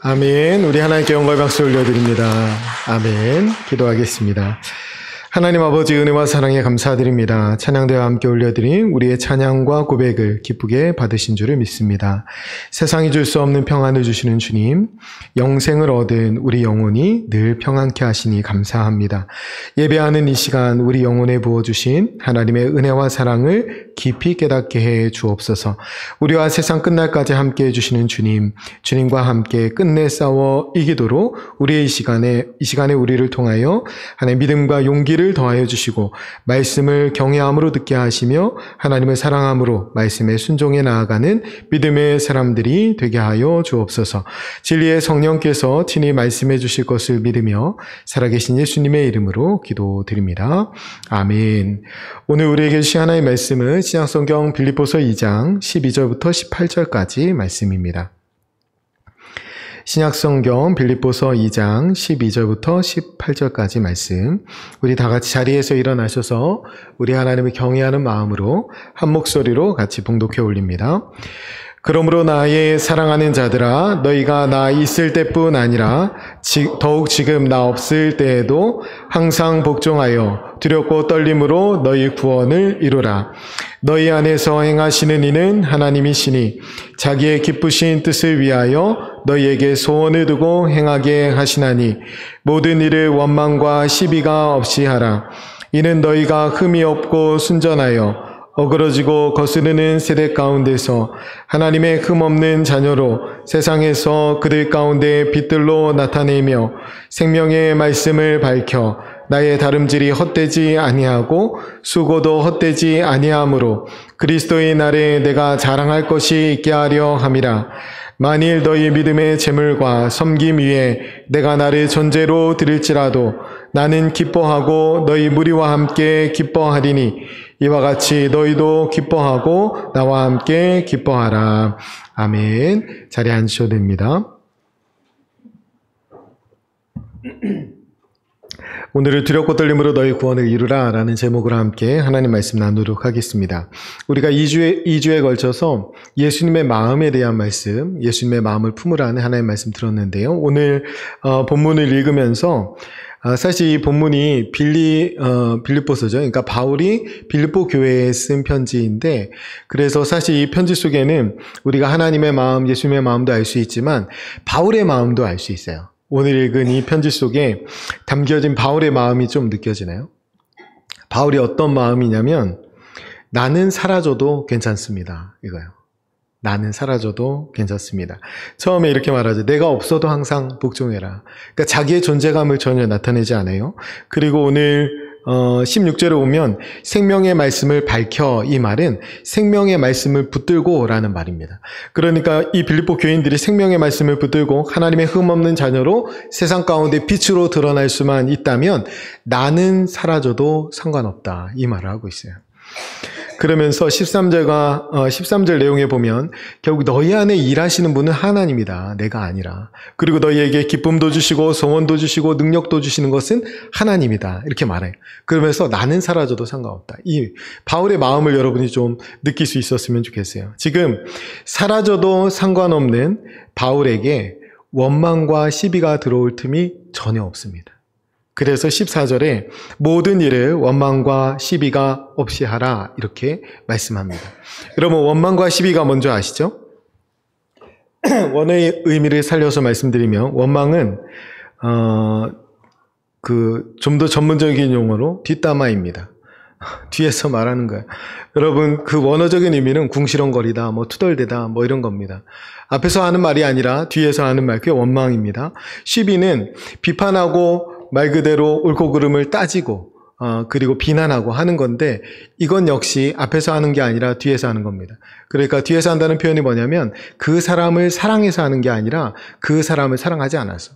아멘. 우리 하나님께 영광의 박수 올려드립니다. 아멘. 기도하겠습니다. 하나님 아버지 은혜와 사랑에 감사드립니다. 찬양대와 함께 올려드린 우리의 찬양과 고백을 기쁘게 받으신 줄을 믿습니다. 세상이 줄 수 없는 평안을 주시는 주님, 영생을 얻은 우리 영혼이 늘 평안케 하시니 감사합니다. 예배하는 이 시간 우리 영혼에 부어주신 하나님의 은혜와 사랑을 깊이 깨닫게 해 주옵소서. 우리와 세상 끝날까지 함께 해주시는 주님, 주님과 함께 끝내 싸워 이기도록 우리의 이 시간에 우리를 통하여 하나님의 믿음과 용기를 더하여 주시고 말씀을 경외함으로 듣게 하시며 하나님을 사랑함으로 말씀에 순종해 나아가는 믿음의 사람들이 되게 하여 주옵소서. 진리의 성령께서 친히 말씀해 주실 것을 믿으며 살아계신 예수님의 이름으로 기도드립니다. 아멘. 오늘 우리에게 주신 하나님의 말씀은 신약성경 빌립보서 2장 12절부터 18절까지 말씀입니다. 신약성경 빌립보서 2장 12절부터 18절까지 말씀, 우리 다 같이 자리에서 일어나셔서 우리 하나님을 경외하는 마음으로 한 목소리로 같이 봉독해 올립니다. 그러므로 나의 사랑하는 자들아, 너희가 나 있을 때뿐 아니라 더욱 지금 나 없을 때에도 항상 복종하여 두렵고 떨림으로 너희 구원을 이루라. 너희 안에서 행하시는 이는 하나님이시니 자기의 기쁘신 뜻을 위하여 너희에게 소원을 두고 행하게 하시나니 모든 일을 원망과 시비가 없이 하라. 이는 너희가 흠이 없고 순전하여 어그러지고 거스르는 세대 가운데서 하나님의 흠없는 자녀로 세상에서 그들 가운데 빛들로 나타내며 생명의 말씀을 밝혀 나의 다름질이 헛되지 아니하고 수고도 헛되지 아니하므로 그리스도의 날에 내가 자랑할 것이 있게 하려 함이라. 만일 너희 믿음의 재물과 섬김 위에 내가 나를 전제로 드릴지라도 나는 기뻐하고 너희 무리와 함께 기뻐하리니 이와 같이 너희도 기뻐하고 나와 함께 기뻐하라. 아멘. 자리에 앉으셔도 됩니다. 오늘은 두렵고 떨림으로 너희 구원을 이루라 라는 제목으로 함께 하나님 말씀 나누도록 하겠습니다. 우리가 2주에 걸쳐서 예수님의 마음에 대한 말씀, 예수님의 마음을 품으라는 하나님 말씀 들었는데요. 오늘 본문을 읽으면서 사실 이 본문이 빌립보서죠. 그러니까 바울이 빌립보 교회에 쓴 편지인데, 그래서 사실 이 편지 속에는 우리가 하나님의 마음, 예수님의 마음도 알 수 있지만 바울의 마음도 알 수 있어요. 오늘 읽은 이 편지 속에 담겨진 바울의 마음이 좀 느껴지나요? 바울이 어떤 마음이냐면 나는 사라져도 괜찮습니다. 이거요. 나는 사라져도 괜찮습니다. 처음에 이렇게 말하죠. 내가 없어도 항상 복종해라. 그러니까 자기의 존재감을 전혀 나타내지 않아요. 그리고 오늘 16절에 오면 생명의 말씀을 밝혀, 이 말은 생명의 말씀을 붙들고 라는 말입니다. 그러니까 이 빌립보 교인들이 생명의 말씀을 붙들고 하나님의 흠없는 자녀로 세상 가운데 빛으로 드러날 수만 있다면 나는 사라져도 상관없다, 이 말을 하고 있어요. 그러면서 13절 내용에 보면 결국 너희 안에 일하시는 분은 하나님이다, 내가 아니라. 그리고 너희에게 기쁨도 주시고 소원도 주시고 능력도 주시는 것은 하나님이다, 이렇게 말해요. 그러면서 나는 사라져도 상관없다. 이 바울의 마음을 여러분이 좀 느낄 수 있었으면 좋겠어요. 지금 사라져도 상관없는 바울에게 원망과 시비가 들어올 틈이 전혀 없습니다. 그래서 14절에 모든 일을 원망과 시비가 없이 하라, 이렇게 말씀합니다. 여러분, 원망과 시비가 뭔지 아시죠? 원어의 의미를 살려서 말씀드리면 원망은 좀 더 전문적인 용어로 뒷담화입니다. 뒤에서 말하는 거예요. 여러분, 그 원어적인 의미는 궁시렁거리다, 투덜대다, 이런 겁니다. 앞에서 하는 말이 아니라 뒤에서 하는 말, 그게 원망입니다. 시비는 비판하고 말 그대로 옳고 그름을 따지고 그리고 비난하고 하는 건데, 이건 역시 앞에서 하는 게 아니라 뒤에서 하는 겁니다. 그러니까 뒤에서 한다는 표현이 뭐냐면 그 사람을 사랑해서 하는 게 아니라 그 사람을 사랑하지 않아서,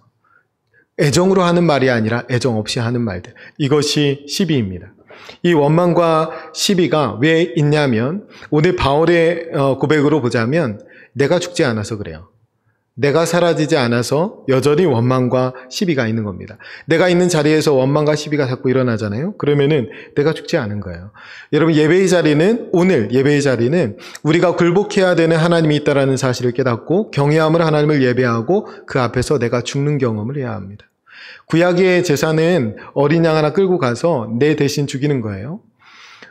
애정으로 하는 말이 아니라 애정 없이 하는 말들, 이것이 시비입니다. 이 원망과 시비가 왜 있냐면 오늘 바울의 고백으로 보자면 내가 죽지 않아서 그래요. 내가 사라지지 않아서 여전히 원망과 시비가 있는 겁니다. 내가 있는 자리에서 원망과 시비가 자꾸 일어나잖아요. 그러면은 내가 죽지 않은 거예요. 여러분, 예배의 자리는, 오늘 예배의 자리는 우리가 굴복해야 되는 하나님이 있다라는 사실을 깨닫고 경외함을 하나님을 예배하고 그 앞에서 내가 죽는 경험을 해야 합니다. 구약의 제사는 어린 양 하나 끌고 가서 내 대신 죽이는 거예요.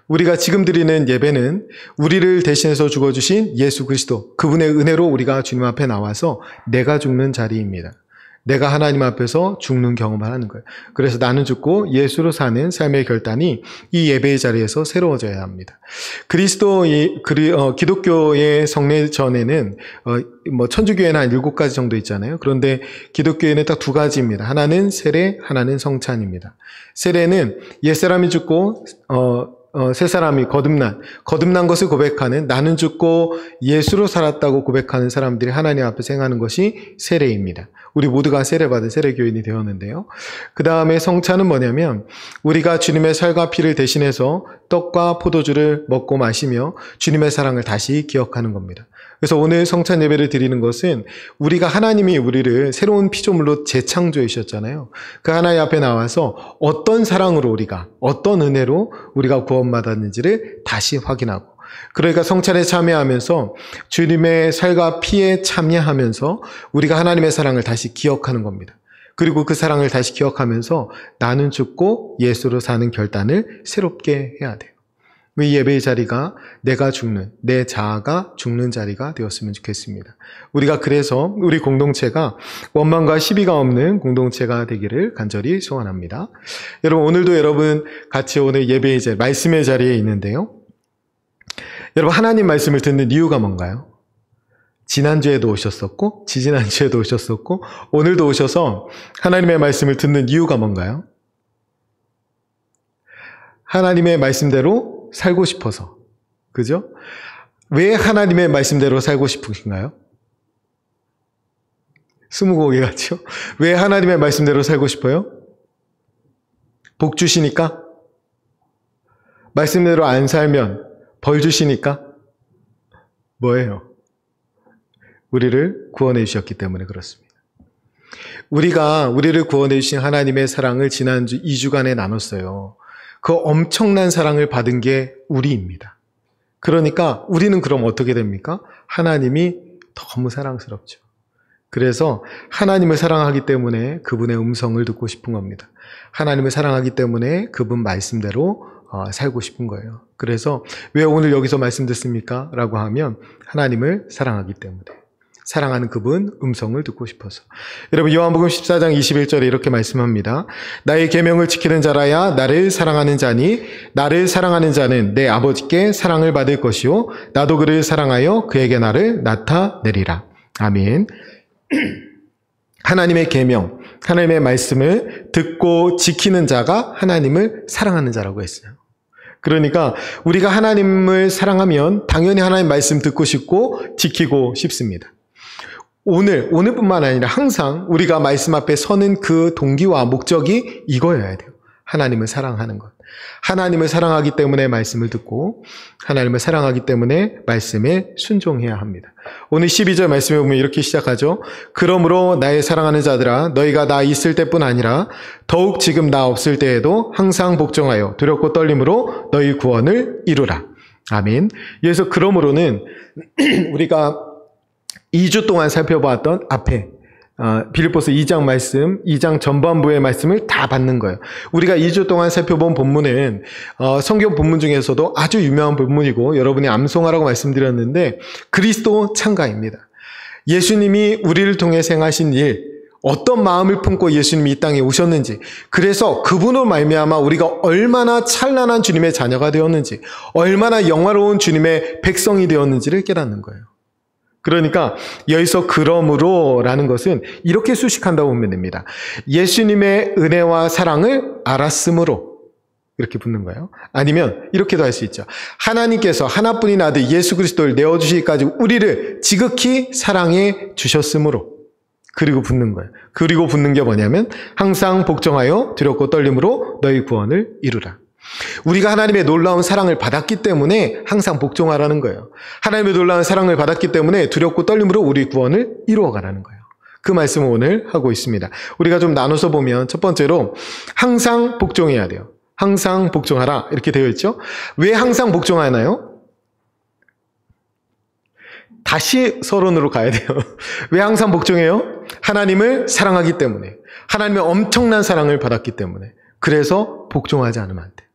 우리가 지금 드리는 예배는 우리를 대신해서 죽어주신 예수 그리스도, 그분의 은혜로 우리가 주님 앞에 나와서 내가 죽는 자리입니다. 내가 하나님 앞에서 죽는 경험을 하는 거예요. 그래서 나는 죽고 예수로 사는 삶의 결단이 이 예배의 자리에서 새로워져야 합니다. 기독교의 성례 전에는 천주교에는 한 7가지 정도 있잖아요. 그런데 기독교에는 딱 2가지입니다. 하나는 세례, 하나는 성찬입니다. 세례는 옛사람이 죽고 새 사람이 거듭난 것을 고백하는, 나는 죽고 예수로 살았다고 고백하는 사람들이 하나님 앞에서 행하는 것이 세례입니다. 우리 모두가 세례받은 세례교인이 되었는데요. 그 다음에 성찬은 뭐냐면 우리가 주님의 살과 피를 대신해서 떡과 포도주를 먹고 마시며 주님의 사랑을 다시 기억하는 겁니다. 그래서 오늘 성찬 예배를 드리는 것은 우리가, 하나님이 우리를 새로운 피조물로 재창조해 주셨잖아요. 그 하나님 앞에 나와서 어떤 사랑으로 우리가, 어떤 은혜로 우리가 구원받았는지를 다시 확인하고, 그러니까 성찬에 참여하면서 주님의 살과 피에 참여하면서 우리가 하나님의 사랑을 다시 기억하는 겁니다. 그리고 그 사랑을 다시 기억하면서 나는 죽고 예수로 사는 결단을 새롭게 해야 돼요. 이 예배의 자리가 내가 죽는, 내 자아가 죽는 자리가 되었으면 좋겠습니다. 우리가 그래서 우리 공동체가 원망과 시비가 없는 공동체가 되기를 간절히 소원합니다. 여러분, 오늘도 여러분 같이 오늘 예배의 자리, 말씀의 자리에 있는데요. 여러분, 하나님 말씀을 듣는 이유가 뭔가요? 지난주에도 오셨었고, 지지난주에도 오셨었고, 오늘도 오셔서 하나님의 말씀을 듣는 이유가 뭔가요? 하나님의 말씀대로 살고 싶어서. 그죠? 왜 하나님의 말씀대로 살고 싶으신가요? 스무고개 같죠? 왜 하나님의 말씀대로 살고 싶어요? 복 주시니까? 말씀대로 안 살면 벌 주시니까? 뭐예요? 우리를 구원해 주셨기 때문에 그렇습니다. 우리를 구원해 주신 하나님의 사랑을 지난주 2주간에 나눴어요. 그 엄청난 사랑을 받은 게 우리입니다. 그러니까 우리는 그럼 어떻게 됩니까? 하나님이 너무 사랑스럽죠. 그래서 하나님을 사랑하기 때문에 그분의 음성을 듣고 싶은 겁니다. 하나님을 사랑하기 때문에 그분 말씀대로 살고 싶은 거예요. 그래서 왜 오늘 여기서 말씀 듣습니까? 라고 하면 하나님을 사랑하기 때문에, 사랑하는 그분 음성을 듣고 싶어서. 여러분, 요한복음 14장 21절에 이렇게 말씀합니다. 나의 계명을 지키는 자라야 나를 사랑하는 자니 나를 사랑하는 자는 내 아버지께 사랑을 받을 것이요 나도 그를 사랑하여 그에게 나를 나타내리라. 아멘. 하나님의 계명, 하나님의 말씀을 듣고 지키는 자가 하나님을 사랑하는 자라고 했어요. 그러니까 우리가 하나님을 사랑하면 당연히 하나님 말씀 듣고 싶고 지키고 싶습니다. 오늘뿐만 아니라 항상 우리가 말씀 앞에 서는 그 동기와 목적이 이거여야 돼요. 하나님을 사랑하는 것. 하나님을 사랑하기 때문에 말씀을 듣고 하나님을 사랑하기 때문에 말씀에 순종해야 합니다. 오늘 12절 말씀에 보면 이렇게 시작하죠. 그러므로 나의 사랑하는 자들아, 너희가 나 있을 때뿐 아니라 더욱 지금 나 없을 때에도 항상 복종하여 두렵고 떨림으로 너희 구원을 이루라. 아멘. 그래서 그러므로는 우리가 2주 동안 살펴보았던 앞에 빌립보서 2장 말씀, 2장 전반부의 말씀을 다 받는 거예요. 우리가 2주 동안 살펴본 본문은 성경 본문 중에서도 아주 유명한 본문이고 여러분이 암송하라고 말씀드렸는데 그리스도 창가입니다. 예수님이 우리를 통해 행하신 일, 어떤 마음을 품고 예수님이 이 땅에 오셨는지, 그래서 그분으로 말미암아 우리가 얼마나 찬란한 주님의 자녀가 되었는지, 얼마나 영화로운 주님의 백성이 되었는지를 깨닫는 거예요. 그러니까 여기서 그러므로 라는 것은 이렇게 수식한다고 보면 됩니다. 예수님의 은혜와 사랑을 알았으므로 이렇게 붙는 거예요. 아니면 이렇게도 할 수 있죠. 하나님께서 하나뿐인 아들 예수 그리스도를 내어주시기까지 우리를 지극히 사랑해 주셨으므로, 그리고 붙는 거예요. 그리고 붙는 게 뭐냐면 항상 복종하여 두렵고 떨림으로 너희 구원을 이루라. 우리가 하나님의 놀라운 사랑을 받았기 때문에 항상 복종하라는 거예요. 하나님의 놀라운 사랑을 받았기 때문에 두렵고 떨림으로 우리 구원을 이루어가라는 거예요. 그 말씀을 오늘 하고 있습니다. 우리가 좀 나눠서 보면 첫 번째로 항상 복종해야 돼요. 항상 복종하라 이렇게 되어 있죠. 왜 항상 복종하나요? 다시 서론으로 가야 돼요. 왜 항상 복종해요? 하나님을 사랑하기 때문에. 하나님의 엄청난 사랑을 받았기 때문에. 그래서 복종하지 않으면 안 돼요.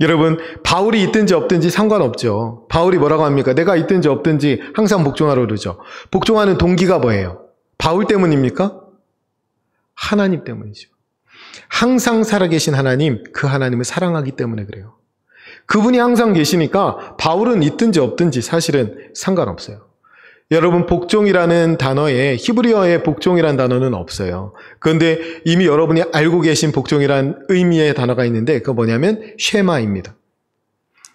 여러분, 바울이 있든지 없든지 상관없죠. 바울이 뭐라고 합니까? 내가 있든지 없든지 항상 복종하라고 그러죠. 복종하는 동기가 뭐예요? 바울 때문입니까? 하나님 때문이죠. 항상 살아계신 하나님, 그 하나님을 사랑하기 때문에 그래요. 그분이 항상 계시니까 바울은 있든지 없든지 사실은 상관없어요. 여러분, 복종이라는 단어에 히브리어의 복종이라는 단어는 없어요. 그런데 이미 여러분이 알고 계신 복종이라는 의미의 단어가 있는데 그거 뭐냐면 쉐마입니다.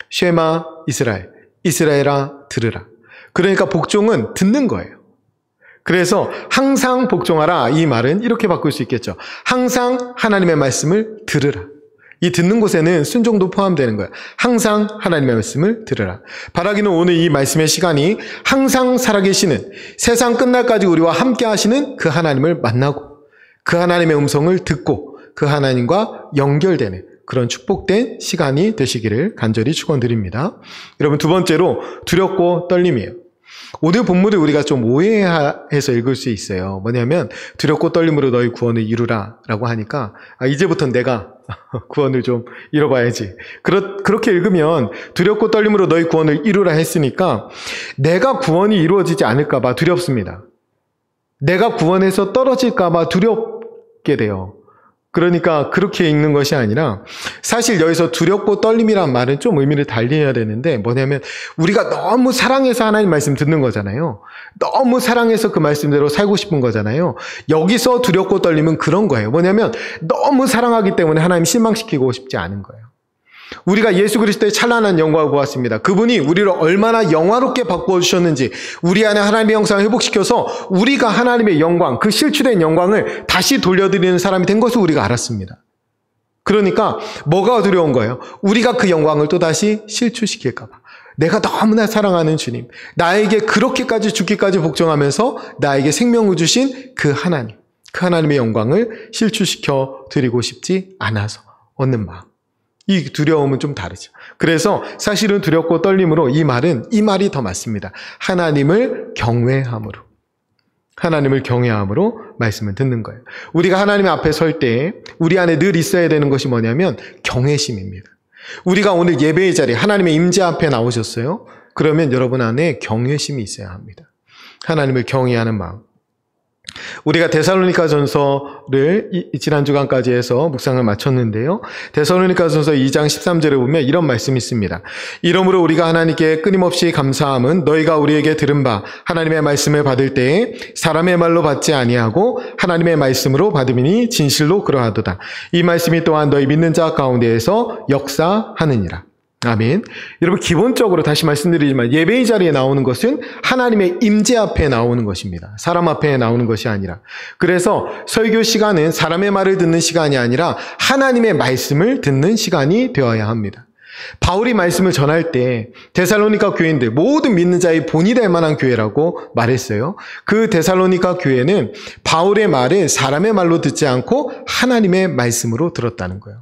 쉐마 이스라엘, 이스라엘아 들으라. 그러니까 복종은 듣는 거예요. 그래서 항상 복종하라 이 말은 이렇게 바꿀 수 있겠죠. 항상 하나님의 말씀을 들으라. 이 듣는 곳에는 순종도 포함되는 거예요. 항상 하나님의 말씀을 들으라. 바라기는 오늘 이 말씀의 시간이 항상 살아계시는 세상 끝날까지 우리와 함께 하시는 그 하나님을 만나고 그 하나님의 음성을 듣고 그 하나님과 연결되는 그런 축복된 시간이 되시기를 간절히 축원드립니다. 여러분, 두 번째로 두렵고 떨림이에요. 오늘 본문을 우리가 좀 오해해서 읽을 수 있어요. 뭐냐면 두렵고 떨림으로 너희 구원을 이루라 라고 하니까 이제부터는 내가 구원을 좀 이뤄봐야지. 그렇게 읽으면 두렵고 떨림으로 너희 구원을 이루라 했으니까 내가 구원이 이루어지지 않을까 봐 두렵습니다. 내가 구원에서 떨어질까 봐 두렵게 돼요. 그러니까 그렇게 읽는 것이 아니라 사실 여기서 두렵고 떨림이란 말은 좀 의미를 달리해야 되는데 뭐냐면 우리가 너무 사랑해서 하나님 말씀 듣는 거잖아요. 너무 사랑해서 그 말씀대로 살고 싶은 거잖아요. 여기서 두렵고 떨림은 그런 거예요. 뭐냐면 너무 사랑하기 때문에 하나님 실망시키고 싶지 않은 거예요. 우리가 예수 그리스도의 찬란한 영광을 보았습니다. 그분이 우리를 얼마나 영화롭게 바꿔주셨는지 우리 안에 하나님의 형상을 회복시켜서 우리가 하나님의 영광, 그 실추된 영광을 다시 돌려드리는 사람이 된 것을 우리가 알았습니다. 그러니까 뭐가 두려운 거예요? 우리가 그 영광을 또다시 실추시킬까 봐. 내가 너무나 사랑하는 주님, 나에게 그렇게까지 죽기까지 복종하면서 나에게 생명을 주신 그 하나님, 그 하나님의 영광을 실추시켜 드리고 싶지 않아서 얻는 마음. 이 두려움은 좀 다르죠. 그래서 사실은 두렵고 떨림으로 이 말이 더 맞습니다. 하나님을 경외함으로 말씀을 듣는 거예요. 우리가 하나님 앞에 설 때 우리 안에 늘 있어야 되는 것이 뭐냐면 경외심입니다. 우리가 오늘 예배의 자리에 하나님의 임재 앞에 나오셨어요. 그러면 여러분 안에 경외심이 있어야 합니다. 하나님을 경외하는 마음. 우리가 데살로니가전서를 지난 주간까지 해서 묵상을 마쳤는데요. 데살로니가전서 2장 13절에 보면 이런 말씀이 있습니다. 이러므로 우리가 하나님께 끊임없이 감사함은 너희가 우리에게 들은 바 하나님의 말씀을 받을 때에 사람의 말로 받지 아니하고 하나님의 말씀으로 받음이니 진실로 그러하도다. 이 말씀이 또한 너희 믿는 자 가운데에서 역사하느니라. 아멘. 여러분, 기본적으로 다시 말씀드리지만 예배의 자리에 나오는 것은 하나님의 임재 앞에 나오는 것입니다. 사람 앞에 나오는 것이 아니라. 그래서 설교 시간은 사람의 말을 듣는 시간이 아니라 하나님의 말씀을 듣는 시간이 되어야 합니다. 바울이 말씀을 전할 때 데살로니가 교인들 모든 믿는 자의 본이 될 만한 교회라고 말했어요. 그 데살로니가 교회는 바울의 말을 사람의 말로 듣지 않고 하나님의 말씀으로 들었다는 거예요.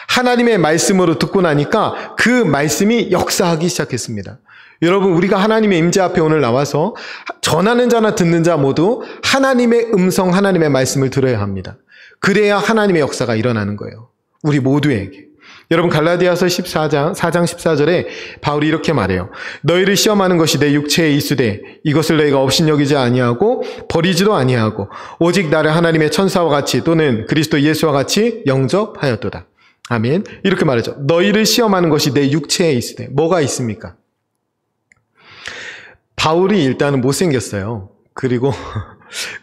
하나님의 말씀으로 듣고 나니까 그 말씀이 역사하기 시작했습니다. 여러분, 우리가 하나님의 임재 앞에 오늘 나와서 전하는 자나 듣는 자 모두 하나님의 음성, 하나님의 말씀을 들어야 합니다. 그래야 하나님의 역사가 일어나는 거예요. 우리 모두에게. 여러분, 갈라디아서 4장 14절에 바울이 이렇게 말해요. 너희를 시험하는 것이 내 육체에 있으되 이것을 너희가 업신여기지 아니하고 버리지도 아니하고 오직 나를 하나님의 천사와 같이 또는 그리스도 예수와 같이 영접하였도다. 아멘. 이렇게 말하죠. 너희를 시험하는 것이 내 육체에 있으되 뭐가 있습니까? 바울이 일단은 못생겼어요. 그리고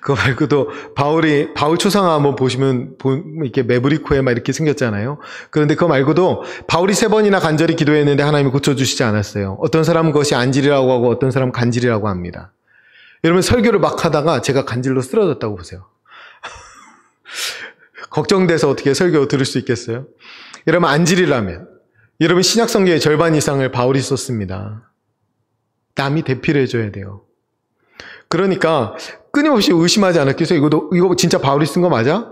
그거 말고도 바울 초상화 한번 보시면 이렇게 매부리코에 막 이렇게 생겼잖아요. 그런데 그거 말고도 바울이 3번이나 간절히 기도했는데 하나님이 고쳐주시지 않았어요. 어떤 사람은 그것이 안질이라고 하고 어떤 사람은 간질이라고 합니다. 여러분, 설교를 막 하다가 제가 간질로 쓰러졌다고 보세요. 걱정돼서 어떻게 설교 들을 수 있겠어요? 여러분, 안질이라면 여러분 신약성경의 절반 이상을 바울이 썼습니다. 남이 대피를 해줘야 돼요. 그러니까 끊임없이 의심하지 않았겠어요? 이거 진짜 바울이 쓴 거 맞아?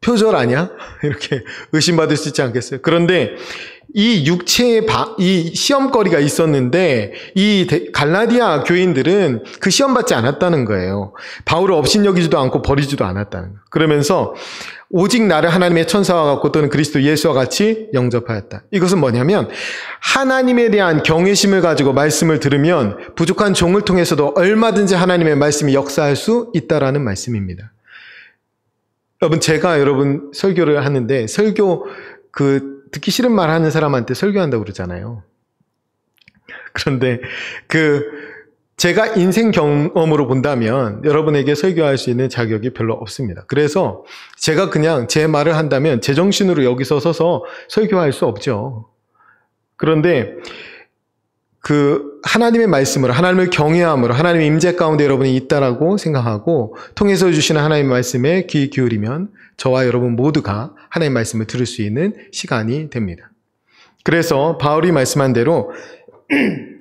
표절 아니야? 이렇게 의심받을 수 있지 않겠어요? 그런데 이 육체의 이 시험거리가 있었는데 이 갈라디아 교인들은 그 시험 받지 않았다는 거예요. 바울을 업신여기지도 않고 버리지도 않았다는 거예요. 그러면서 오직 나를 하나님의 천사와 같고 또는 그리스도 예수와 같이 영접하였다. 이것은 뭐냐면 하나님에 대한 경외심을 가지고 말씀을 들으면 부족한 종을 통해서도 얼마든지 하나님의 말씀이 역사할 수 있다라는 말씀입니다. 제가 설교를 하는데 설교 듣기 싫은 말 하는 사람한테 설교한다고 그러잖아요. 그런데 제가 인생 경험으로 본다면 여러분에게 설교할 수 있는 자격이 별로 없습니다. 그래서 제가 그냥 제 말을 한다면 제정신으로 여기서 서서 설교할 수 없죠. 그런데 하나님의 말씀으로, 하나님을 경외함으로, 하나님의 임재 가운데 여러분이 있다라고 생각하고 통해서 주시는 하나님의 말씀에 귀 기울이면 저와 여러분 모두가 하나님의 말씀을 들을 수 있는 시간이 됩니다. 그래서 바울이 말씀한 대로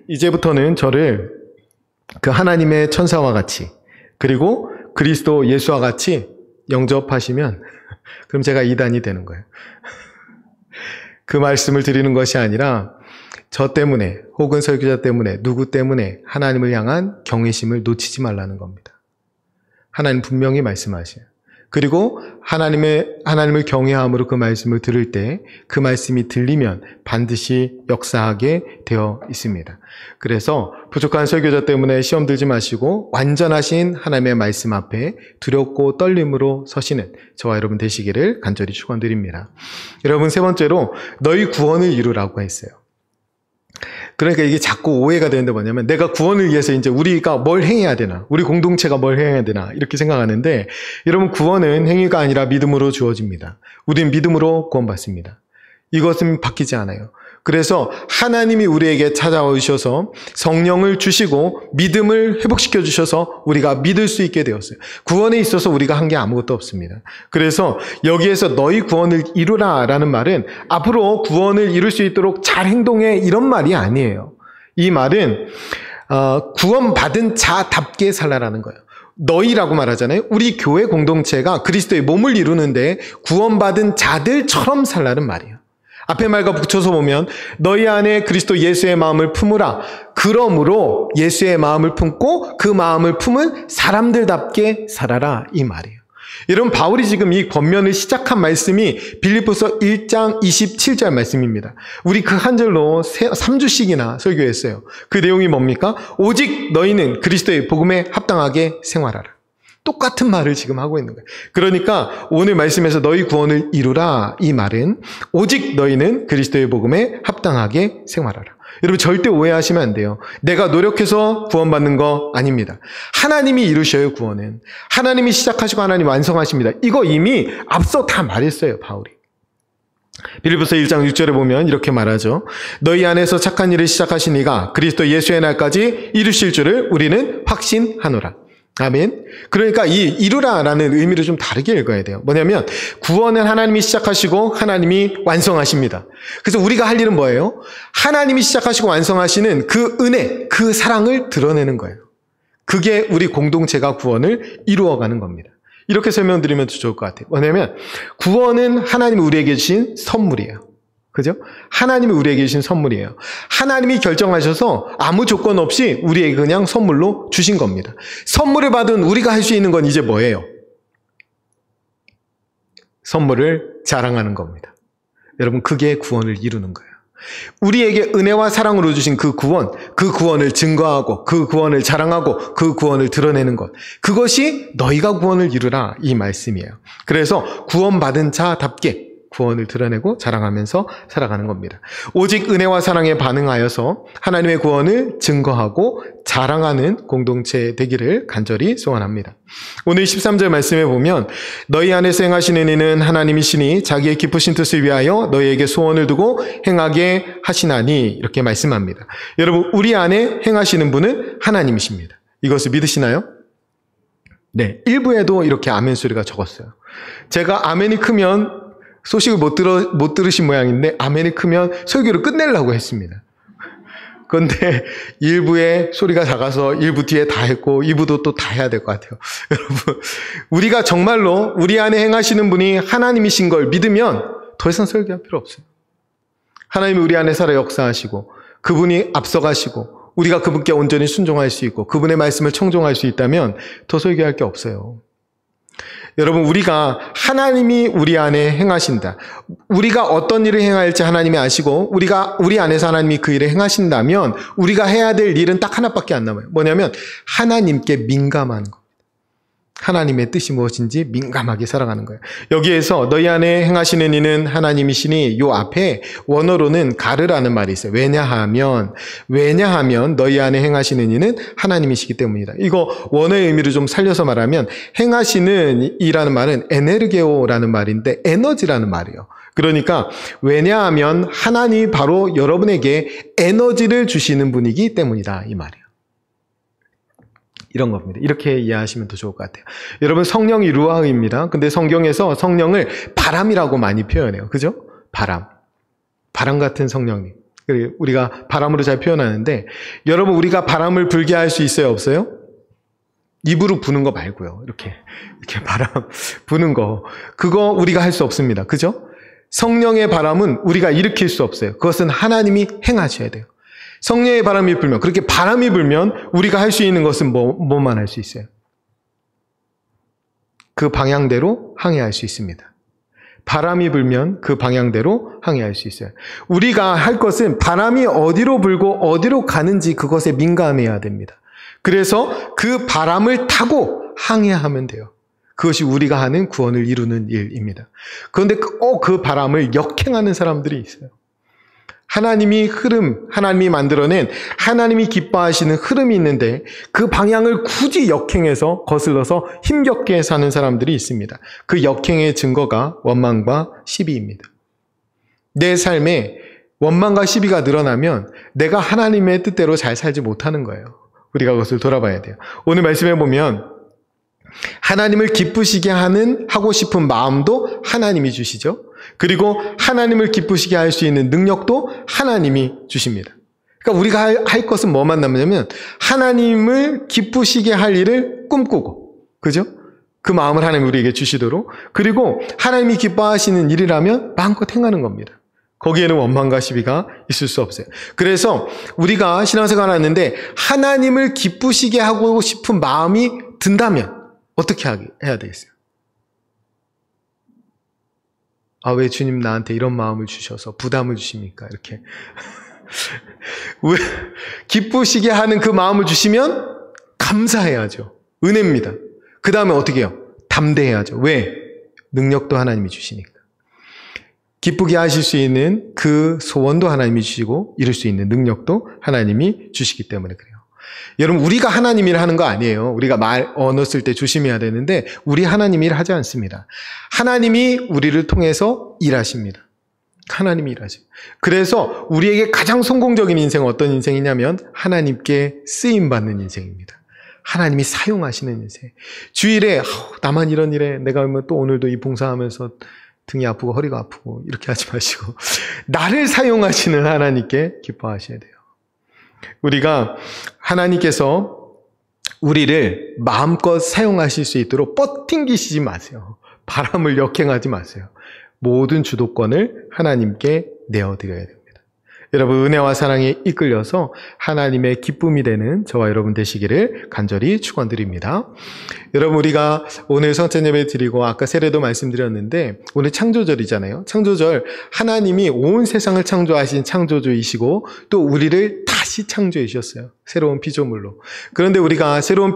이제부터는 저를 하나님의 천사와 같이 그리고 그리스도 예수와 같이 영접하시면 그럼 제가 이단이 되는 거예요. 그 말씀을 드리는 것이 아니라 저 때문에 혹은 설교자 때문에 누구 때문에 하나님을 향한 경외심을 놓치지 말라는 겁니다. 하나님 분명히 말씀하셔요. 그리고 하나님을 경외함으로 그 말씀을 들을 때 그 말씀이 들리면 반드시 역사하게 되어 있습니다. 그래서 부족한 설교자 때문에 시험 들지 마시고 완전하신 하나님의 말씀 앞에 두렵고 떨림으로 서시는 저와 여러분 되시기를 간절히 축원드립니다. 여러분, 세 번째로 너희 구원을 이루라고 했어요. 그러니까 이게 자꾸 오해가 되는데 뭐냐면 내가 구원을 위해서 이제 우리가 뭘 행해야 되나, 우리 공동체가 뭘 행해야 되나 이렇게 생각하는데 여러분, 구원은 행위가 아니라 믿음으로 주어집니다. 우리는 믿음으로 구원받습니다. 이것은 바뀌지 않아요. 그래서 하나님이 우리에게 찾아오셔서 성령을 주시고 믿음을 회복시켜 주셔서 우리가 믿을 수 있게 되었어요. 구원에 있어서 우리가 한 게 아무것도 없습니다. 그래서 여기에서 너희 구원을 이루라 라는 말은 앞으로 구원을 이룰 수 있도록 잘 행동해 이런 말이 아니에요. 이 말은 구원받은 자답게 살라라는 거예요. 너희라고 말하잖아요. 우리 교회 공동체가 그리스도의 몸을 이루는데 구원받은 자들처럼 살라는 말이에요. 앞에 말과 붙여서 보면 너희 안에 그리스도 예수의 마음을 품으라. 그러므로 예수의 마음을 품고 그 마음을 품은 사람들답게 살아라, 이 말이에요. 여러분, 바울이 지금 이 권면을 시작한 말씀이 빌립보서 1장 27절 말씀입니다. 우리 그 한 절로 3주씩이나 설교했어요. 그 내용이 뭡니까? 오직 너희는 그리스도의 복음에 합당하게 생활하라. 똑같은 말을 지금 하고 있는 거예요. 그러니까 오늘 말씀에서 너희 구원을 이루라, 이 말은 오직 너희는 그리스도의 복음에 합당하게 생활하라. 여러분, 절대 오해하시면 안 돼요. 내가 노력해서 구원받는 거 아닙니다. 하나님이 이루셔요, 구원은. 하나님이 시작하시고 하나님 완성하십니다. 이거 이미 앞서 다 말했어요, 바울이. 빌립보서 1장 6절에 보면 이렇게 말하죠. 너희 안에서 착한 일을 시작하신 이가 그리스도 예수의 날까지 이루실 줄을 우리는 확신하노라. 아멘. 그러니까 이 이루라라는 의미를 좀 다르게 읽어야 돼요. 뭐냐면 구원은 하나님이 시작하시고 하나님이 완성하십니다. 그래서 우리가 할 일은 뭐예요? 하나님이 시작하시고 완성하시는 그 은혜, 그 사랑을 드러내는 거예요. 그게 우리 공동체가 구원을 이루어가는 겁니다. 이렇게 설명드리면 더 좋을 것 같아요. 뭐냐면 구원은 하나님이 우리에게 주신 선물이에요. 그죠? 하나님이 우리에게 주신 선물이에요. 하나님이 결정하셔서 아무 조건 없이 우리에게 그냥 선물로 주신 겁니다. 선물을 받은 우리가 할 수 있는 건 이제 뭐예요? 선물을 자랑하는 겁니다. 여러분, 그게 구원을 이루는 거예요. 우리에게 은혜와 사랑으로 주신 그 구원을 증거하고 그 구원을 자랑하고 그 구원을 드러내는 것, 그것이 너희가 구원을 이루라, 이 말씀이에요. 그래서 구원받은 자답게 구원을 드러내고 자랑하면서 살아가는 겁니다. 오직 은혜와 사랑에 반응하여서 하나님의 구원을 증거하고 자랑하는 공동체 되기를 간절히 소원합니다. 오늘 13절 말씀에 보면 너희 안에서 행하시는 이는 하나님이시니 자기의 기쁘신 뜻을 위하여 너희에게 소원을 두고 행하게 하시나니, 이렇게 말씀합니다. 여러분, 우리 안에 행하시는 분은 하나님이십니다. 이것을 믿으시나요? 네, 1부에도 이렇게 아멘 소리가 적었어요. 제가 아멘이 크면 소식을 못 들으신 모양인데 아멘이 크면 설교를 끝내려고 했습니다. 그런데 일부에 소리가 작아서 일부 뒤에 다 했고 2부도 또 다 해야 될 것 같아요. 여러분, 우리가 정말로 우리 안에 행하시는 분이 하나님이신 걸 믿으면 더 이상 설교할 필요 없어요. 하나님이 우리 안에 살아 역사하시고 그분이 앞서가시고 우리가 그분께 온전히 순종할 수 있고 그분의 말씀을 청종할 수 있다면 더 설교할 게 없어요. 여러분, 우리가 하나님이 우리 안에 행하신다. 우리가 어떤 일을 행할지 하나님이 아시고 우리 안에서 하나님이 그 일을 행하신다면 우리가 해야 될 일은 딱 하나밖에 안 남아요. 뭐냐면 하나님께 민감한 거. 하나님의 뜻이 무엇인지 민감하게 살아가는 거예요. 여기에서 너희 안에 행하시는 이는 하나님이시니 요 앞에 원어로는 가르라는 말이 있어요. 왜냐하면 너희 안에 행하시는 이는 하나님이시기 때문이다. 이거 원어의 의미를 좀 살려서 말하면 행하시는 이라는 말은 에네르게오라는 말인데 에너지라는 말이에요. 그러니까 왜냐하면 하나님이 바로 여러분에게 에너지를 주시는 분이기 때문이다. 이 말이에요. 이런 겁니다. 이렇게 이해하시면 더 좋을 것 같아요. 여러분, 성령이 루아흐입니다. 근데 성경에서 성령을 바람이라고 많이 표현해요. 그죠? 바람 같은 성령님. 우리가 바람으로 잘 표현하는데 여러분, 우리가 바람을 불게 할 수 있어요? 없어요? 입으로 부는 거 말고요. 이렇게 바람 부는 거. 그거 우리가 할 수 없습니다. 그죠? 성령의 바람은 우리가 일으킬 수 없어요. 그것은 하나님이 행하셔야 돼요. 성령의 바람이 불면, 그렇게 바람이 불면 우리가 할 수 있는 것은 뭐만 할 수 있어요? 그 방향대로 항해할 수 있습니다. 바람이 불면 그 방향대로 항해할 수 있어요. 우리가 할 것은 바람이 어디로 불고 어디로 가는지 그것에 민감해야 됩니다. 그래서 그 바람을 타고 항해하면 돼요. 그것이 우리가 하는 구원을 이루는 일입니다. 그런데 그 바람을 역행하는 사람들이 있어요. 하나님이 만들어낸 하나님이 기뻐하시는 흐름이 있는데 그 방향을 굳이 역행해서 거슬러서 힘겹게 사는 사람들이 있습니다. 그 역행의 증거가 원망과 시비입니다. 내 삶에 원망과 시비가 늘어나면 내가 하나님의 뜻대로 잘 살지 못하는 거예요. 우리가 그것을 돌아봐야 돼요. 오늘 말씀해 보면 하나님을 기쁘시게 하고 싶은 마음도 하나님이 주시죠. 그리고 하나님을 기쁘시게 할 수 있는 능력도 하나님이 주십니다. 그러니까 우리가 할 것은 뭐만 남냐면 하나님을 기쁘시게 할 일을 꿈꾸고, 그죠? 그 마음을 하나님이 우리에게 주시도록, 그리고 하나님이 기뻐하시는 일이라면 마음껏 행하는 겁니다. 거기에는 원망과 시비가 있을 수 없어요. 그래서 우리가 신앙생활을 하는데 하나님을 기쁘시게 하고 싶은 마음이 든다면 어떻게 해야 되겠어요? 왜 주님 나한테 이런 마음을 주셔서 부담을 주십니까? 이렇게. 왜 기쁘시게 하는 그 마음을 주시면 감사해야죠. 은혜입니다. 그 다음에 어떻게 해요? 담대해야죠. 왜? 능력도 하나님이 주시니까. 기쁘게 하실 수 있는 그 소원도 하나님이 주시고 이룰 수 있는 능력도 하나님이 주시기 때문에 그래요. 여러분, 우리가 하나님 일을 하는 거 아니에요. 우리가 언어 쓸 때 조심해야 되는데 우리 하나님 일 하지 않습니다. 하나님이 우리를 통해서 일하십니다. 하나님이 일하세요. 그래서 우리에게 가장 성공적인 인생은 어떤 인생이냐면 하나님께 쓰임받는 인생입니다. 하나님이 사용하시는 인생. 주일에 나만 이런 일에 내가 또 오늘도 이 봉사하면서 등이 아프고 허리가 아프고 이렇게 하지 마시고 나를 사용하시는 하나님께 기뻐하셔야 돼요. 우리가 하나님께서 우리를 마음껏 사용하실 수 있도록 뻗팅기시지 마세요. 바람을 역행하지 마세요. 모든 주도권을 하나님께 내어드려야 됩니다. 여러분, 은혜와 사랑에 이끌려서 하나님의 기쁨이 되는 저와 여러분 되시기를 간절히 축원드립니다. 여러분, 우리가 오늘 성찬 예배 드리고 아까 세례도 말씀드렸는데 오늘 창조절이잖아요. 창조절, 하나님이 온 세상을 창조하신 창조주이시고 또 우리를 다시 창조해 주셨어요. 새로운 피조물로. 그런데 우리가 새로운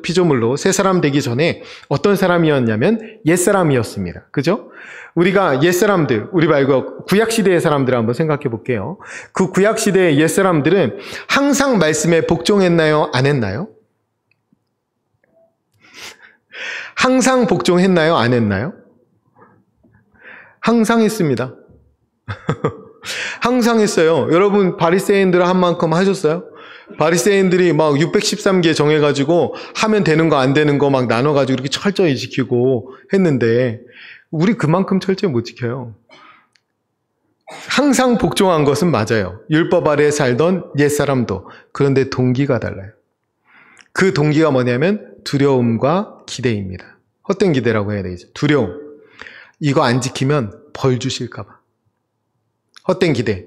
피조물로 새 사람 되기 전에 어떤 사람이었냐면 옛사람이었습니다. 그죠? 우리가 옛사람들, 우리 말고 구약시대의 사람들을 한번 생각해 볼게요. 그 구약시대의 옛사람들은 항상 말씀에 복종했나요? 안 했나요? 항상 복종했나요? 안 했나요? 항상 했습니다. 항상 했어요. 여러분, 바리새인들 한 만큼 하셨어요? 바리새인들이 막 613개 정해가지고 하면 되는 거 안 되는 거 막 나눠가지고 이렇게 철저히 지키고 했는데 우리 그만큼 철저히 못 지켜요. 항상 복종한 것은 맞아요. 율법 아래 살던 옛사람도. 그런데 동기가 달라요. 그 동기가 뭐냐면 두려움과 기대입니다. 헛된 기대라고 해야 되겠죠. 두려움. 이거 안 지키면 벌 주실까 봐. 헛된 기대.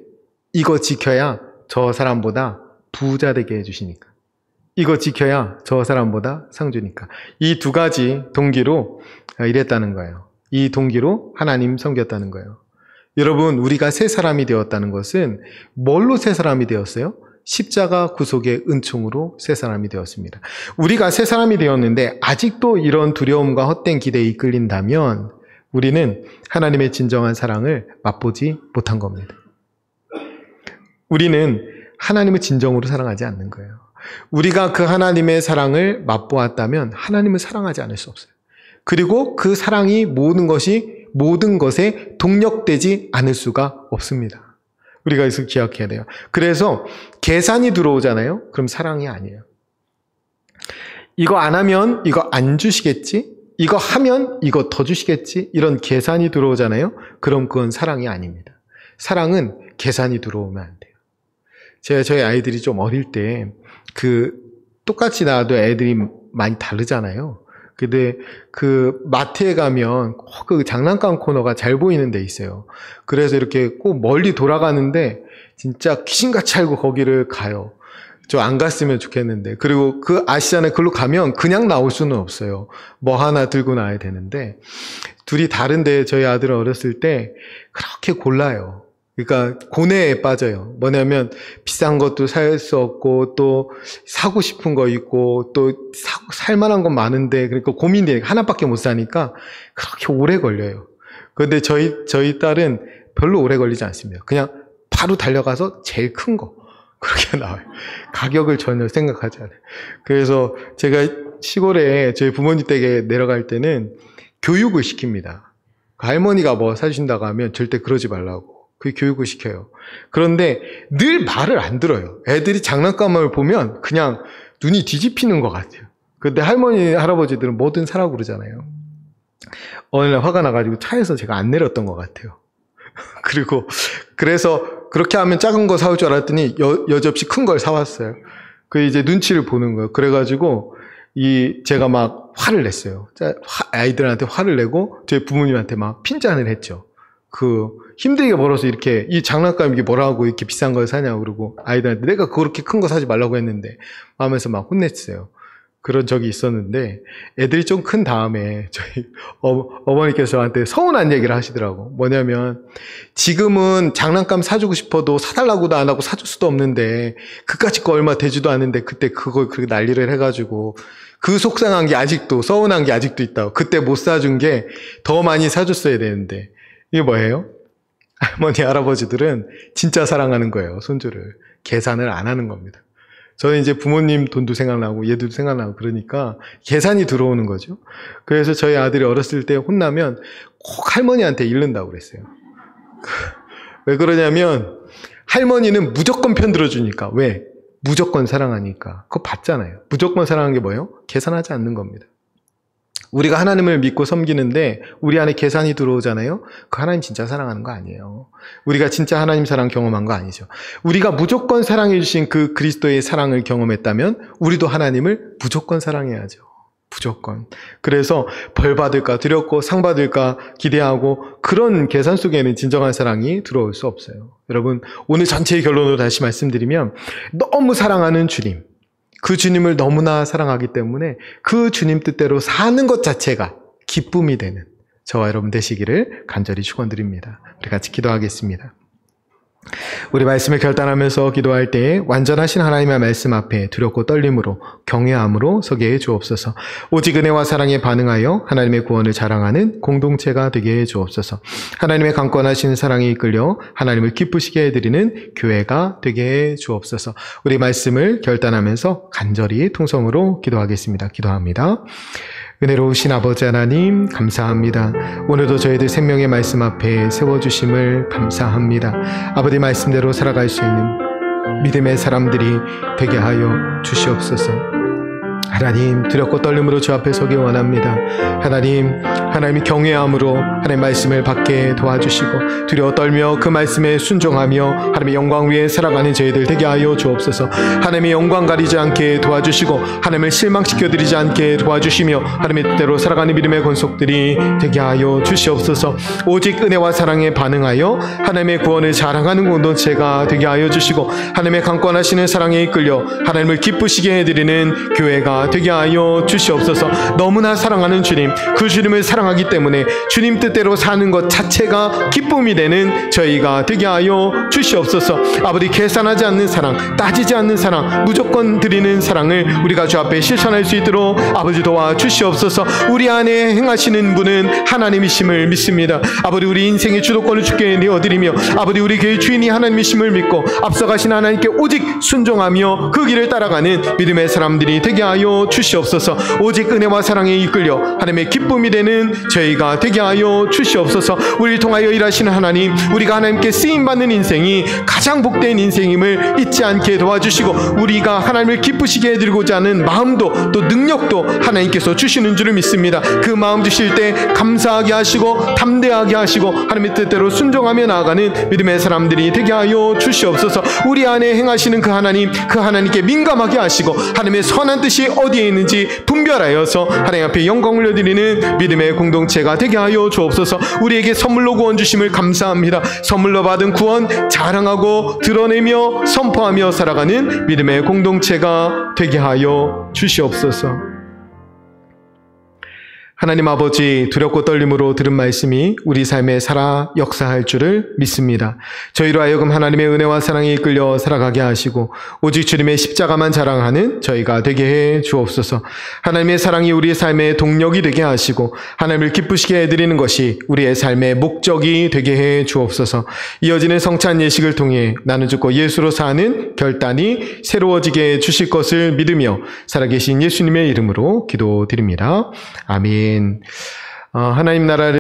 이거 지켜야 저 사람보다 부자 되게 해주시니까. 이거 지켜야 저 사람보다 상 주니까. 이 두 가지 동기로 이랬다는 거예요. 이 동기로 하나님 섬겼다는 거예요. 여러분, 우리가 새 사람이 되었다는 것은 뭘로 새 사람이 되었어요? 십자가 구속의 은총으로 새 사람이 되었습니다. 우리가 새 사람이 되었는데 아직도 이런 두려움과 헛된 기대에 이끌린다면 우리는 하나님의 진정한 사랑을 맛보지 못한 겁니다. 우리는 하나님을 진정으로 사랑하지 않는 거예요. 우리가 그 하나님의 사랑을 맛보았다면 하나님을 사랑하지 않을 수 없어요. 그리고 그 사랑이 모든 것에 동력되지 않을 수가 없습니다. 우리가 이것을 기억해야 돼요. 그래서 계산이 들어오잖아요. 그럼 사랑이 아니에요. 이거 안 하면 이거 안 주시겠지? 이거 하면 이거 더 주시겠지? 이런 계산이 들어오잖아요. 그럼 그건 사랑이 아닙니다. 사랑은 계산이 들어오면 안 돼요. 제가 저희 아이들이 좀 어릴 때 똑같이 나와도 애들이 많이 다르잖아요. 근데 그 마트에 가면 그 장난감 코너가 잘 보이는 데 있어요. 그래서 이렇게 꼭 멀리 돌아가는데 진짜 귀신같이 알고 거기를 가요. 저 안 갔으면 좋겠는데. 그리고 아시잖아요. 그걸로 가면 그냥 나올 수는 없어요. 뭐 하나 들고 나와야 되는데. 둘이 다른데 저희 아들은 어렸을 때 그렇게 골라요. 그러니까 고뇌에 빠져요. 뭐냐면 비싼 것도 살 수 없고 또 사고 싶은 거 있고 또 살 만한 건 많은데 그러니까 고민돼. 하나밖에 못 사니까 그렇게 오래 걸려요. 그런데 저희 딸은 별로 오래 걸리지 않습니다. 그냥 바로 달려가서 제일 큰 거 그렇게 나와요. 가격을 전혀 생각하지 않아요. 그래서 제가 시골에 저희 부모님 댁에 내려갈 때는 교육을 시킵니다. 할머니가 뭐 사주신다고 하면 절대 그러지 말라고. 그 교육을 시켜요. 그런데 늘 말을 안 들어요. 애들이 장난감을 보면 그냥 눈이 뒤집히는 것 같아요. 근데 할머니, 할아버지들은 뭐든 사라고 그러잖아요. 어느 날 화가 나가지고 차에서 제가 안 내렸던 것 같아요. 그래서 그렇게 하면 작은 거 사올 줄 알았더니 여접시 큰 걸 사왔어요. 그 이제 눈치를 보는 거예요. 그래가지고 제가 막 화를 냈어요. 아이들한테 화를 내고 저희 부모님한테 막 핀잔을 했죠. 힘들게 벌어서 이렇게 이 장난감 이게 뭐라고 이렇게 비싼 걸 사냐고 그러고 아이들한테 내가 그렇게 큰 거 사지 말라고 했는데 하면서 막 혼냈어요. 그런 적이 있었는데 애들이 좀 큰 다음에 저희 어머니께서 저한테 서운한 얘기를 하시더라고. 뭐냐면 지금은 장난감 사주고 싶어도 사달라고도 안 하고 사줄 수도 없는데 그까짓 거 얼마 되지도 않는데 그때 그걸 그렇게 난리를 해가지고 그 속상한 게 아직도 서운한 게 아직도 있다고. 그때 못 사준 게 더 많이 사줬어야 되는데 이게 뭐예요? 할머니, 할아버지들은 진짜 사랑하는 거예요. 손주를. 계산을 안 하는 겁니다. 저는 이제 부모님 돈도 생각나고 얘도 생각나고 그러니까 계산이 들어오는 거죠. 그래서 저희 아들이 어렸을 때 혼나면 꼭 할머니한테 잃는다고 그랬어요. 왜 그러냐면 할머니는 무조건 편들어주니까. 왜? 무조건 사랑하니까. 그거 봤잖아요. 무조건 사랑하는 게 뭐예요? 계산하지 않는 겁니다. 우리가 하나님을 믿고 섬기는데 우리 안에 계산이 들어오잖아요. 그 하나님 진짜 사랑하는 거 아니에요. 우리가 진짜 하나님 사랑 경험한 거 아니죠. 우리가 무조건 사랑해 주신 그 그리스도의 사랑을 경험했다면 우리도 하나님을 무조건 사랑해야죠. 무조건. 그래서 벌 받을까 두렵고 상 받을까 기대하고 그런 계산 속에는 진정한 사랑이 들어올 수 없어요. 여러분, 오늘 전체의 결론으로 다시 말씀드리면 너무 사랑하는 주님, 그 주님을 너무나 사랑하기 때문에 그 주님 뜻대로 사는 것 자체가 기쁨이 되는 저와 여러분 되시기를 간절히 축원드립니다. 우리 같이 기도하겠습니다. 우리 말씀을 결단하면서 기도할 때 완전하신 하나님의 말씀 앞에 두렵고 떨림으로 경외함으로 서게 해 주옵소서. 오직 은혜와 사랑에 반응하여 하나님의 구원을 자랑하는 공동체가 되게 해 주옵소서. 하나님의 강권하신 사랑에 이끌려 하나님을 기쁘시게 해드리는 교회가 되게 해 주옵소서. 우리 말씀을 결단하면서 간절히 통성으로 기도하겠습니다. 기도합니다. 은혜로우신 아버지 하나님 감사합니다. 오늘도 저희들 생명의 말씀 앞에 세워주심을 감사합니다. 아버지 말씀대로 살아갈 수 있는 믿음의 사람들이 되게 하여 주시옵소서. 하나님, 두렵고 떨림으로 주 앞에 서기 원합니다. 하나님 하나님의 경외함으로 하나님의 말씀을 받게 도와주시고 두려워 떨며 그 말씀에 순종하며 하나님의 영광 위에 살아가는 저희들 되게 하여 주옵소서. 하나님의 영광 가리지 않게 도와주시고 하나님을 실망시켜드리지 않게 도와주시며 하나님의 뜻대로 살아가는 믿음의 권속들이 되게 하여 주시옵소서. 오직 은혜와 사랑에 반응하여 하나님의 구원을 자랑하는 공동체가 되게 하여 주시고 하나님의 강권하시는 사랑에 이끌려 하나님을 기쁘시게 해드리는 교회가 되게 하여 주시옵소서. 너무나 사랑하는 주님, 그 주님을 사랑하기 때문에 주님 뜻대로 사는 것 자체가 기쁨이 되는 저희가 되게 하여 주시옵소서. 아버지, 계산하지 않는 사랑, 따지지 않는 사랑, 무조건 드리는 사랑을 우리가 주 앞에 실천할 수 있도록 아버지 도와주시옵소서. 우리 안에 행하시는 분은 하나님이심을 믿습니다. 아버지, 우리 인생의 주도권을 주께 내어드리며 아버지, 우리 교회 주인이 하나님이심을 믿고 앞서가신 하나님께 오직 순종하며 그 길을 따라가는 믿음의 사람들이 되게 하여 주시옵소서. 오직 은혜와 사랑에 이끌려 하나님의 기쁨이 되는 저희가 되게 하여 주시옵소서. 우리를 통하여 일하시는 하나님, 우리가 하나님께 쓰임받는 인생이 가장 복된 인생임을 잊지 않게 도와주시고 우리가 하나님을 기쁘시게 해드리고자 하는 마음도 또 능력도 하나님께서 주시는 줄을 믿습니다. 그 마음 주실 때 감사하게 하시고 담대하게 하시고 하나님의 뜻대로 순종하며 나아가는 믿음의 사람들이 되게 하여 주시옵소서. 우리 안에 행하시는 그 하나님, 그 하나님께 민감하게 하시고 하나님의 선한 뜻이 어디에 있는지 분별하여서 하나님 앞에 영광 올려드리는 믿음의 공동체가 되게 하여 주옵소서. 우리에게 선물로 구원 주심을 감사합니다. 선물로 받은 구원 자랑하고 드러내며 선포하며 살아가는 믿음의 공동체가 되게 하여 주시옵소서. 하나님 아버지, 두렵고 떨림으로 들은 말씀이 우리 삶에 살아 역사할 줄을 믿습니다. 저희로 하여금 하나님의 은혜와 사랑에 이끌려 살아가게 하시고 오직 주님의 십자가만 자랑하는 저희가 되게 해 주옵소서. 하나님의 사랑이 우리의 삶의 동력이 되게 하시고 하나님을 기쁘시게 해드리는 것이 우리의 삶의 목적이 되게 해 주옵소서. 이어지는 성찬 예식을 통해 나는 죽고 예수로 사는 결단이 새로워지게 해 주실 것을 믿으며 살아계신 예수님의 이름으로 기도드립니다. 아멘. 하나님 나라를